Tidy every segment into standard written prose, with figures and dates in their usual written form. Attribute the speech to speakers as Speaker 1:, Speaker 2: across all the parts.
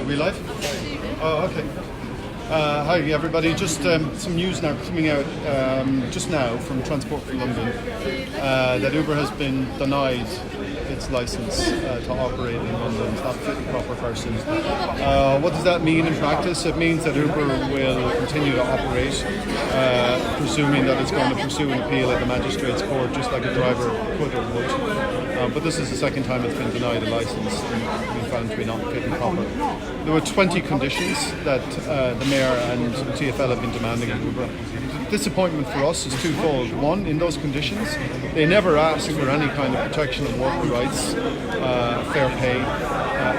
Speaker 1: Are we live? Oh, okay. Hi everybody, just some news now coming out just now from Transport for London that Uber has been denied its license to operate in London. It's not fit and proper person. What does that mean in practice? It means that Uber will continue to operate, presuming that it's going to pursue an appeal at the magistrate's court, just like a driver could or would. But this is the second time it's been denied a license and been found to be not fit and proper. There were 20 conditions that the Mayor and TfL have been demanding of Uber. The disappointment for us is twofold. One, in those conditions, they never asked for any kind of protection of worker rights, fair pay.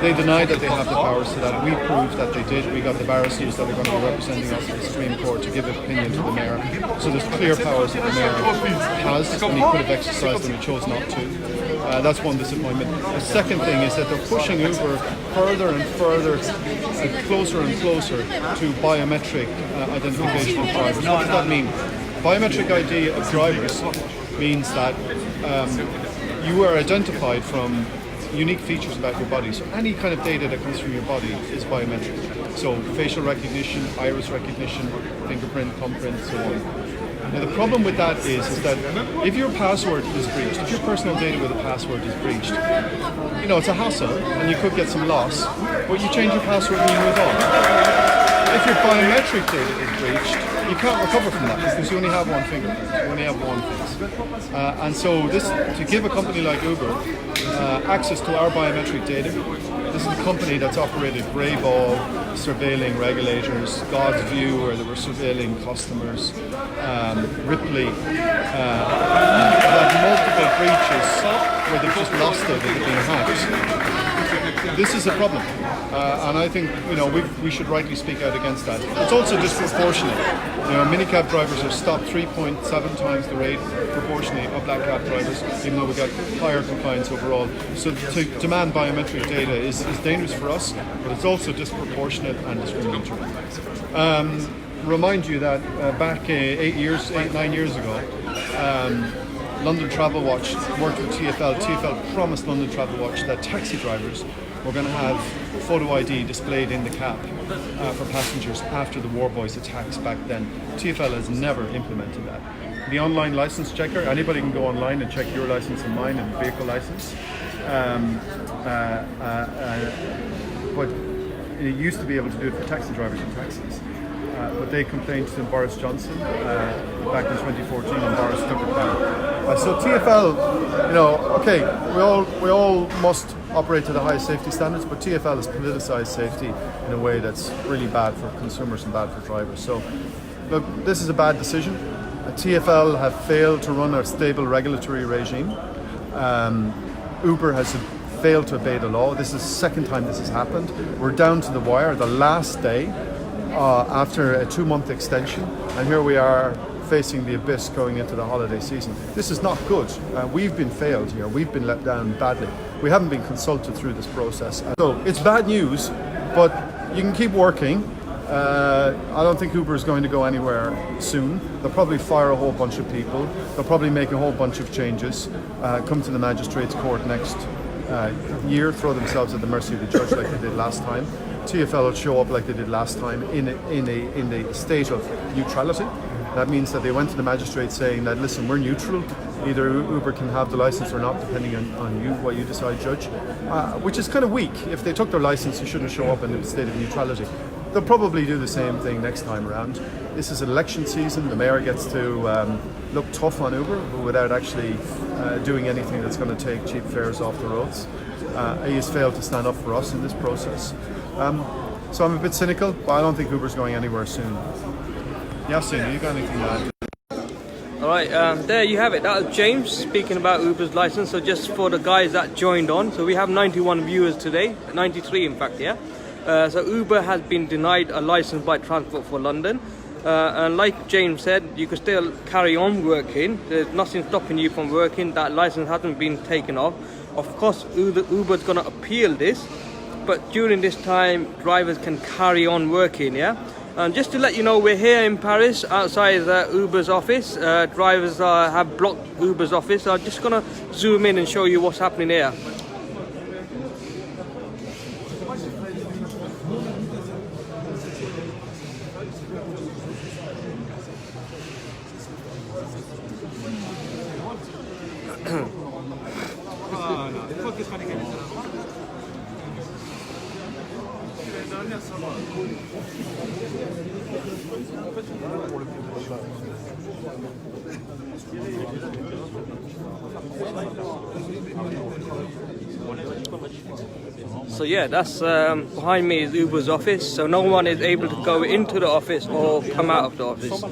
Speaker 1: They denied that they have the powers to that. We proved that they did. We got the barristers that are going to be representing us at the Supreme Court to give an opinion to the Mayor. So there's clear powers that the Mayor has, and he could have exercised them and chose not to. That's one disappointment. The second thing is that they're pushing Uber further and further, closer and closer to biometric identification of drivers. What does that mean? Biometric ID of drivers means that you are identified from unique features about your body. So any kind of data that comes from your body is biometric. So facial recognition, iris recognition, fingerprint, thumbprint, so on. Now the problem with that is that if your password is breached, if your personal data with a password is breached, you know, it's a hassle and you could get some loss, but you change your password and you move on. If your biometric data is breached, you can't recover from that because you only have one fingerprint, you only have one face. And so this, to give a company like Uber access to our biometric data, this is a company that's operated Greyball, surveilling regulators, God's View, where they were surveilling customers, Ripley, had multiple breaches where they've just lost it, they've been hacked. This is a problem, and I think we should rightly speak out against that. It's also disproportionate. Minicab drivers are stopped 3.7 times the rate proportionally of black cab drivers, even though we got higher compliance overall. So to demand biometric data is dangerous for us, but it's also disproportionate and discriminatory. Remind you that back 9 years ago, London Travel Watch worked with TfL. TfL promised London Travel Watch that taxi drivers were going to have photo ID displayed in the cab for passengers after the War Boys attacks back then. TfL has never implemented that. The online license checker, anybody can go online and check your license and mine and vehicle license. But you used to be able to do it for taxi drivers and taxis. But they complained to Boris Johnson back in 2014 and Boris took it down. So TfL, okay, we all must operate to the highest safety standards, but TfL has politicised safety in a way that's really bad for consumers and bad for drivers. So look, this is a bad decision. TfL have failed to run a stable regulatory regime. Uber has failed to obey the law. This is the second time this has happened. We're down to the wire, the last day after a 2-month extension, and here we are facing the abyss going into the holiday season. This is not good. We've been failed here. We've been let down badly. We haven't been consulted through this process. So it's bad news, but you can keep working. I don't think Uber is going to go anywhere soon. They'll probably fire a whole bunch of people. They'll probably make a whole bunch of changes, come to the magistrate's court next year, throw themselves at the mercy of the judge like they did last time. TfL will show up like they did last time in a state of neutrality. That means that they went to the magistrate saying that, listen, we're neutral. Either Uber can have the license or not, depending on you, what you decide, judge. Which is kind of weak. If they took their license, you shouldn't show up in a state of neutrality. They'll probably do the same thing next time around. This is election season. The Mayor gets to look tough on Uber without actually doing anything that's going to take cheap fares off the roads. He has failed to stand up for us in this process. So I'm a bit cynical, but I don't think Uber's going anywhere soon. Yasin, you got anything to add?
Speaker 2: Alright, there you have it. That was James speaking about Uber's license. So just for the guys that joined on, so we have 91 viewers today, 93 in fact, yeah. So Uber has been denied a license by Transport for London. And like James said, you can still carry on working. There's nothing stopping you from working. That license hasn't been taken off. Of course, Uber's going to appeal this, but during this time, drivers can carry on working, yeah? And just to let you know, we're here in Paris, outside Uber's office. Drivers have blocked Uber's office. So I'm just going to zoom in and show you what's happening here. So yeah, that's behind me is Uber's office. So no one is able to go into the office or come out of the office.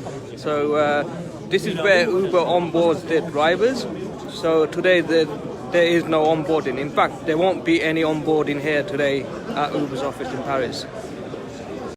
Speaker 2: So this is where Uber onboards their drivers. So today there is no onboarding. In fact, there won't be any onboarding here today at Uber's office in Paris.